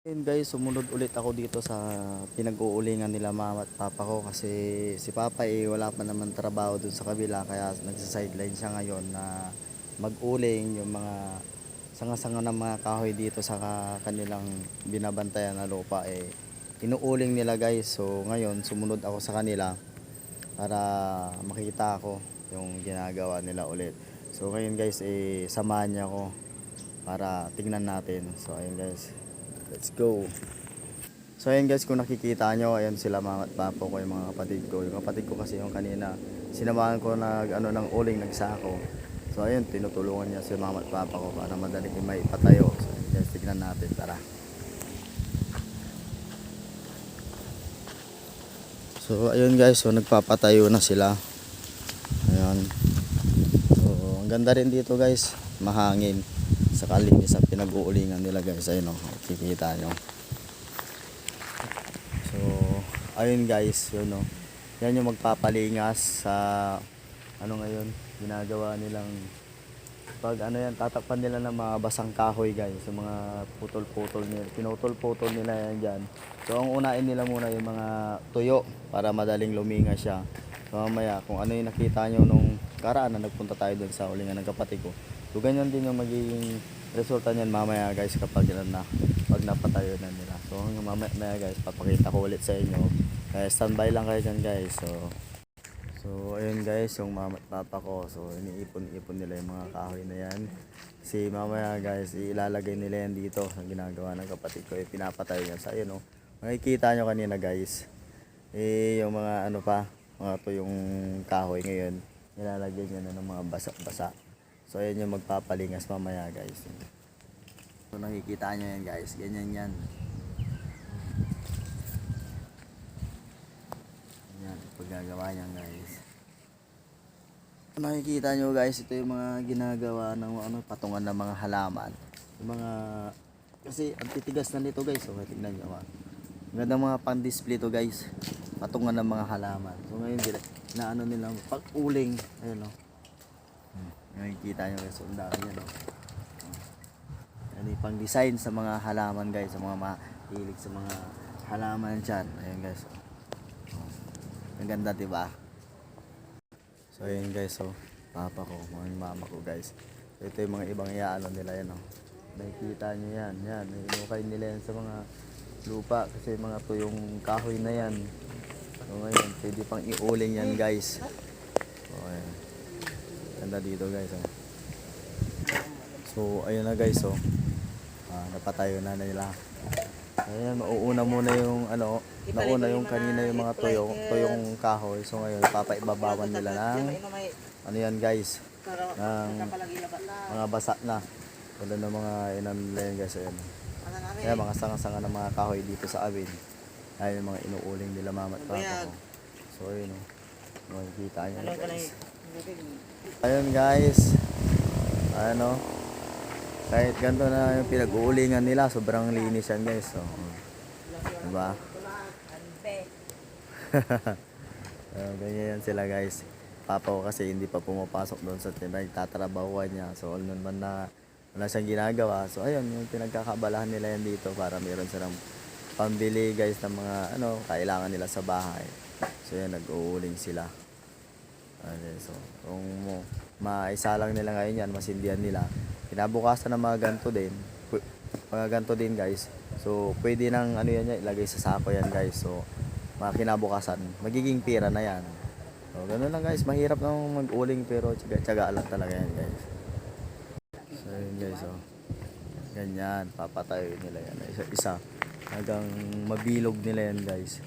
Ayun guys, sumunod ulit ako dito sa pinag-uulingan nila mama at papa ko kasi si papa wala pa naman trabaho dun sa kabila kaya nagsa-sideline siya ngayon na mag-uling yung mga sanga-sanga ng mga kahoy dito sa kanilang binabantayan na lupa inuuling nila guys. So ngayon sumunod ako sa kanila para makita ko yung ginagawa nila ulit. So ngayon guys samahan niya ako para tignan natin. So ayun guys, let's go. So ayun guys, kung nakikita nyo, ayun sila mama at papa ko, yung mga kapatid ko. Yung kapatid ko kasi yung kanina, sinamahan ko ng uling, nagsako. So ayun, tinutulungan niya si mama at papa ko para madaling may patayo. So ayun guys, tignan natin, tara. So ayun guys, so nagpapatayo na sila. Ayun. So ang ganda rin dito guys, mahangin. Sa kalinis ang pinag-uulingan nila guys. Ayun o, kikita nyo. So ayun guys, yun o. Yan yung magpapalingas sa ano ngayon, ginagawa nilang pag ano yan, tatakpan nila ng mga basang kahoy guys, yung mga putol-putol nila, pinutol-putol nila yan dyan. So ang unain nila muna yung mga tuyo para madaling luminga siya. So mamaya kung ano yung nakita nyo nung karaan na nagpunta tayo dun sa ulingan ng kapatid ko, so ganyan din yung magiging resulta niyan mamaya guys kapag pag napatayo na nila. So hanggang mamaya guys, papakita ko ulit sa inyo. Kaya standby lang kayo dyan guys. So ayun guys, yung mama at papa ko, so iniipon-ipon nila yung mga kahoy na yan. Si mamaya guys, ilalagay nila yan dito sa ginagawa ng kapatid ko, pinapatay yan. Sa ayun makikita nyo kanina guys, yung mga ano pa, mga to yung kahoy ngayon, ilalagay niya na ng mga basa-basa. So ayun yung magpapalingas mamaya guys. So nakikita nyo yan guys, ganyan yan. Yan, paggagawa niyan guys. Makikita nyo guys, ito yung mga ginagawa ng patungan ng mga halaman. Yung mga, kasi ang titigas na nito guys, so tingnan nyo ha. Ganda mga pang-display to guys, patungan ng mga halaman. So ngayon na ano nila, pag-uling, ayun o. Makikita nyo guys, ang dami yan o. Yan yung pang-design sa mga halaman guys, sa mga mahilig sa mga halaman dyan. Ayun guys. Ang ganda diba? So ayun guys, so papa ko, mga mama ko guys. So, ito yung mga ibang iaano nila yan oh. Nakikita nyo yan, yan. Inukay nila yan sa mga lupa kasi mga tuyong kahoy na yan. So ngayon, pwede pang iuling yan guys. So ayun. Ganda dito guys oh. So ayun na guys oh. Napatayo na nila. Ayan, mauuna muna yung nauna yung kanina yung mga tuyong kahoy. So ngayon papaibabawan nila ng ano yan guys, ng mga basa na. Wala na mga inanla yan guys. Ayan. Ayan, mga sanga-sanga ng mga kahoy dito sa amin. Ayan yung mga inuuling nila mama at papa ko. So ayun makikita nyo guys. Ayun guys, ano, kahit ganito na yung pinag-uulingan nila, sobrang linis yan guys. So, diba? Ganyan yan sila guys. Papa ko kasi hindi pa pumapasok doon sa pinagtatrabahuan niya. So all naman na wala siyang ginagawa. So ayun, yung pinagkakabalahan nila yan dito para meron silang pambili guys ng mga kailangan nila sa bahay. So yan, nag-uuling sila. Okay, so kung maisalang nila ngayon yan, masindihan nila. Kinabukasan ng mga ganto din guys. So pwede nang yan ilagay sa sako yan guys. So mga kinabukasan magiging pira na yan. So ganoon lang guys, mahirap nang mag-uling pero tiyaga lang talaga yan guys. So yun guys ganyan, papatayo nila yan isa-isa hanggang mabilog nila yan guys.